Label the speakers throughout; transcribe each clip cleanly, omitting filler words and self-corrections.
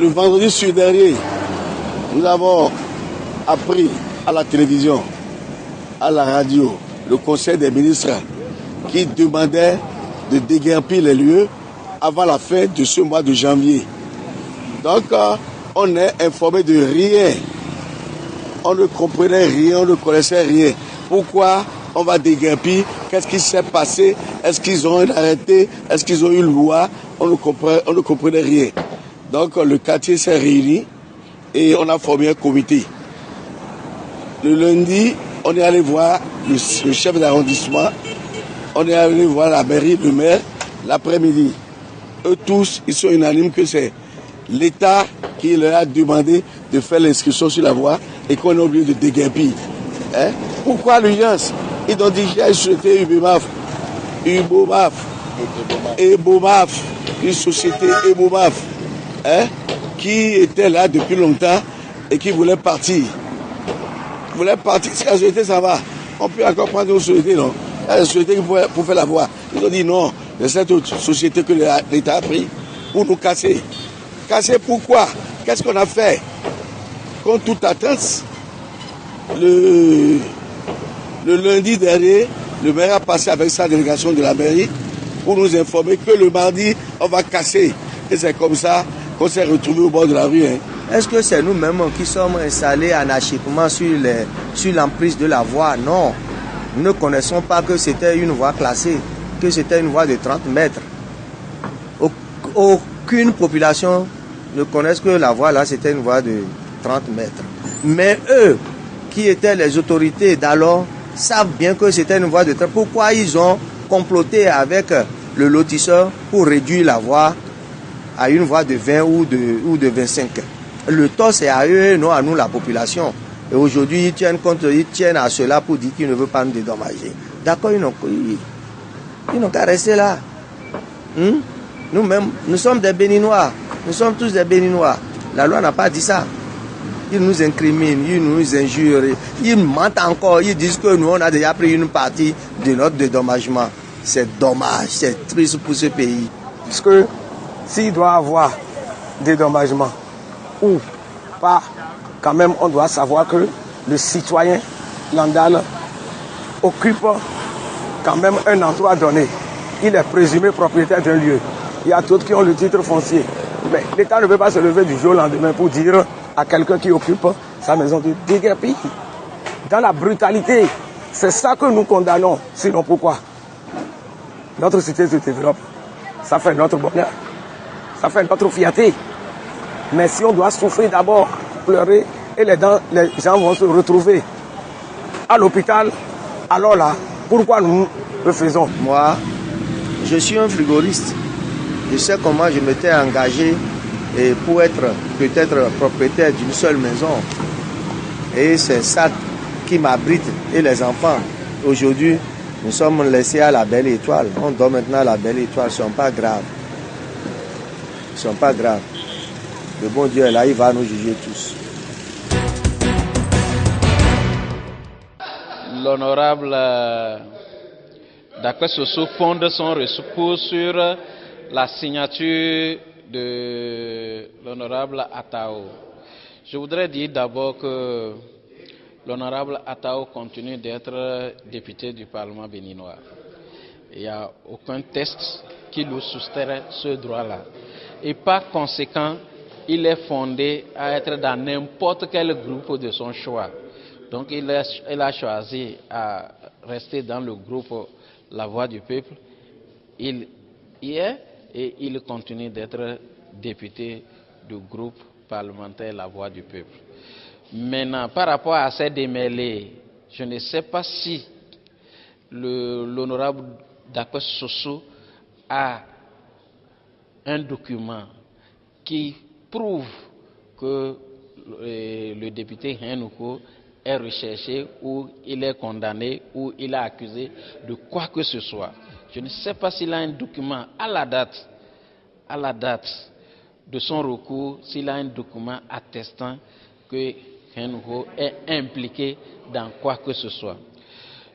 Speaker 1: vendredi sur dernier, nous avons appris à la télévision, à la radio, le Conseil des ministres qui demandait de déguerpir les lieux avant la fin de ce mois de janvier. Donc, on n'est informé de rien. On ne comprenait rien, on ne connaissait rien. Pourquoi on va déguerpir? Qu'est-ce qui s'est passé? Est-ce qu'ils ont un arrêté? Est-ce qu'ils ont une loi? On ne comprenait rien. Donc, le quartier s'est réuni et on a formé un comité. Le lundi, on est allé voir le chef d'arrondissement, on est allé voir la mairie, le maire, l'après-midi. Eux tous, ils sont unanimes que c'est l'État qui leur a demandé de faire l'inscription sur la voie et qu'on a oublié de déguerpir. Hein? Pourquoi l'urgence? Ils ont dit qu'il y a une société Ebomaf, une société Ebomaf, hein? Qui était là depuis longtemps et qui voulait partir. Si la société ça va, on peut encore prendre une société, non? Il y a une société pour faire la voie. Ils ont dit non, c'est cette autre société que l'État a pris pour nous casser. Casser pourquoi? Qu'est-ce qu'on a fait? Contre toute attente, le lundi dernier, le maire a passé avec sa délégation de la mairie pour nous informer que le mardi, on va casser. Et c'est comme ça qu'on s'est retrouvés au bord de la rue. Hein.
Speaker 2: Est-ce que c'est nous-mêmes qui sommes installés anarchiquement sur l'emprise de la voie? Non. Nous ne connaissons pas que c'était une voie classée, que c'était une voie de 30 mètres. Aucune population ne connaît que la voie là, c'était une voie de 30 mètres. Mais eux, qui étaient les autorités d'alors, savent bien que c'était une voie de 30 mètres. Pourquoi ils ont comploté avec le lotisseur pour réduire la voie à une voie de 20 ou de 25? Le tort, c'est à eux, non à nous, la population. Et aujourd'hui, ils tiennent à cela pour dire qu'ils ne veulent pas nous dédommager. D'accord, ils n'ont qu'à rester là. Nous-mêmes, nous sommes des Béninois. Nous sommes tous des Béninois. La loi n'a pas dit ça. Ils nous incriminent, ils nous injurent, ils mentent encore. Ils disent que nous, on a déjà pris une partie de notre dédommagement. C'est dommage, c'est triste pour ce pays.
Speaker 3: Parce que s'il doit avoir dédommagement ou pas, quand même, on doit savoir que le citoyen Landal occupe quand même un endroit donné. Il est présumé propriétaire d'un lieu. Il y a d'autres qui ont le titre foncier. Mais l'État ne peut pas se lever du jour au lendemain pour dire à quelqu'un qui occupe sa maison de déguerpir. Dans la brutalité, c'est ça que nous condamnons. Sinon pourquoi? Notre cité se développe. Ça fait notre bonheur. Ça fait notre fierté. Mais si on doit souffrir d'abord, pleurer, et les gens vont se retrouver à l'hôpital, alors là, pourquoi nous le faisons?
Speaker 2: Moi, je suis un frigoriste. Je sais comment je m'étais engagé pour être peut-être propriétaire d'une seule maison. Et c'est ça qui m'abrite et les enfants. Aujourd'hui, nous sommes laissés à la Belle Étoile. On dort maintenant à la Belle Étoile. Ce ne sont pas graves. Ce ne sont pas graves. Le bon Dieu est là, il va nous juger tous.
Speaker 4: L'honorable Dakwe Soso fonde son recours sur la signature de l'honorable Atao. Je voudrais dire d'abord que l'honorable Atao continue d'être député du Parlement béninois. Il n'y a aucun texte qui lui soustrait ce droit-là. Et par conséquent, il est fondé à être dans n'importe quel groupe de son choix. Donc il a choisi à rester dans le groupe La Voix du Peuple. Il y est et il continue d'être député du groupe parlementaire La Voix du Peuple. Maintenant, par rapport à ces démêlés, je ne sais pas si l'honorable Dakwe Soso a un document qui prouve que le député Henouko est recherché ou il est condamné ou il est accusé de quoi que ce soit. Je ne sais pas s'il a un document à la date de son recours, s'il a un document attestant que Henouko est impliqué dans quoi que ce soit.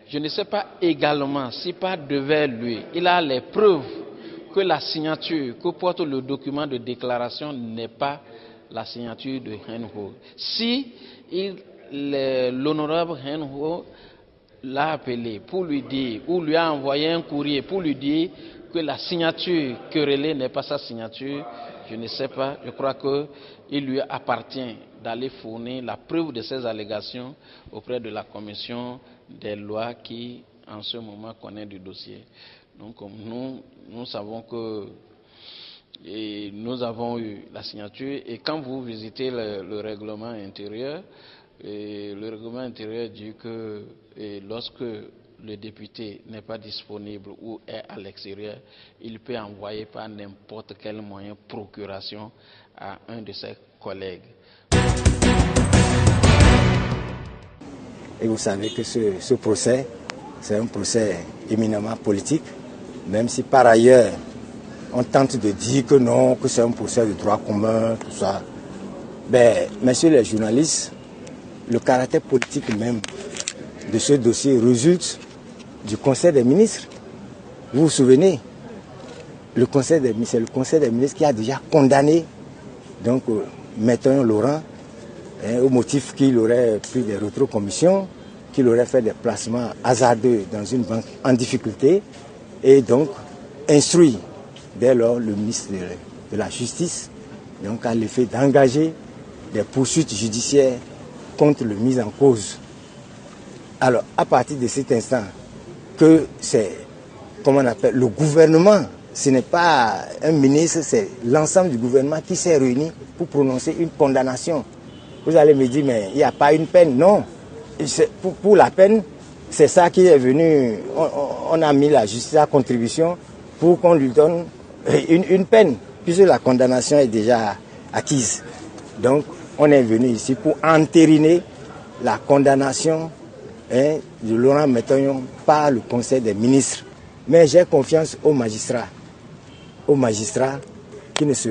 Speaker 4: Je ne sais pas également si par devers lui, il a les preuves que la signature que porte le document de déclaration n'est pas la signature de Hen Ho. Si l'honorable Hen Ho l'a appelé pour lui dire, ou lui a envoyé un courrier pour lui dire que la signature querellée n'est pas sa signature, je ne sais pas. Je crois qu'il lui appartient d'aller fournir la preuve de ces allégations auprès de la commission des lois qui, en ce moment, connaît du dossier. Donc, nous savons que nous avons eu la signature, et quand vous visitez le règlement intérieur, le règlement intérieur dit que lorsque le député n'est pas disponible ou est à l'extérieur, il peut envoyer par n'importe quel moyen procuration à un de ses collègues.
Speaker 5: Et vous savez que ce procès, c'est un procès éminemment politique, même si par ailleurs on tente de dire que non, que c'est un procès de droit commun, tout ça. Ben, messieurs les journalistes, le caractère politique même de ce dossier résulte du Conseil des ministres. Vous vous souvenez, c'est le Conseil des ministres qui a déjà condamné donc Maître Laurent au motif qu'il aurait pris des rétrocommissions, qu'il aurait fait des placements hasardeux dans une banque en difficulté, et donc instruit dès lors le ministre de la Justice donc à l'effet d'engager des poursuites judiciaires contre le mis en cause. Alors, à partir de cet instant, que c'est, comment on appelle, le gouvernement, ce n'est pas un ministre, c'est l'ensemble du gouvernement qui s'est réuni pour prononcer une condamnation. Vous allez me dire, mais il n'y a pas une peine. Non. Pour la peine, c'est ça qui est venu, on a mis la justice à contribution pour qu'on lui donne une peine, puisque la condamnation est déjà acquise. Donc, on est venu ici pour entériner la condamnation de Laurent Métonyon par le Conseil des ministres. Mais j'ai confiance aux magistrats qui ne se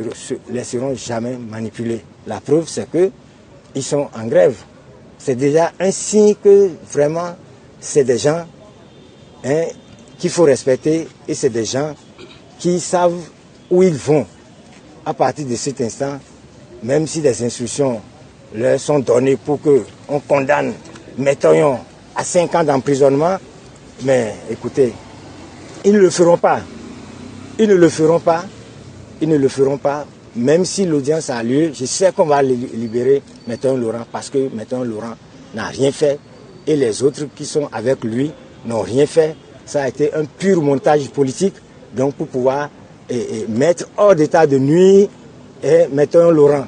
Speaker 5: laisseront jamais manipuler. La preuve, c'est qu'ils sont en grève. C'est déjà un signe que vraiment, c'est des gens qu'il faut respecter, et c'est des gens qui savent où ils vont. À partir de cet instant, même si des instructions leur sont données pour qu'on condamne Métonyon à 5 ans d'emprisonnement, mais écoutez, ils ne le feront pas. Ils ne le feront pas. Ils ne le feront pas. Même si l'audience a lieu, je sais qu'on va libérer Maître Laurent, parce que Maître Laurent n'a rien fait et les autres qui sont avec lui n'ont rien fait. Ça a été un pur montage politique, donc pour pouvoir mettre hors d'état de nuire Maître Laurent.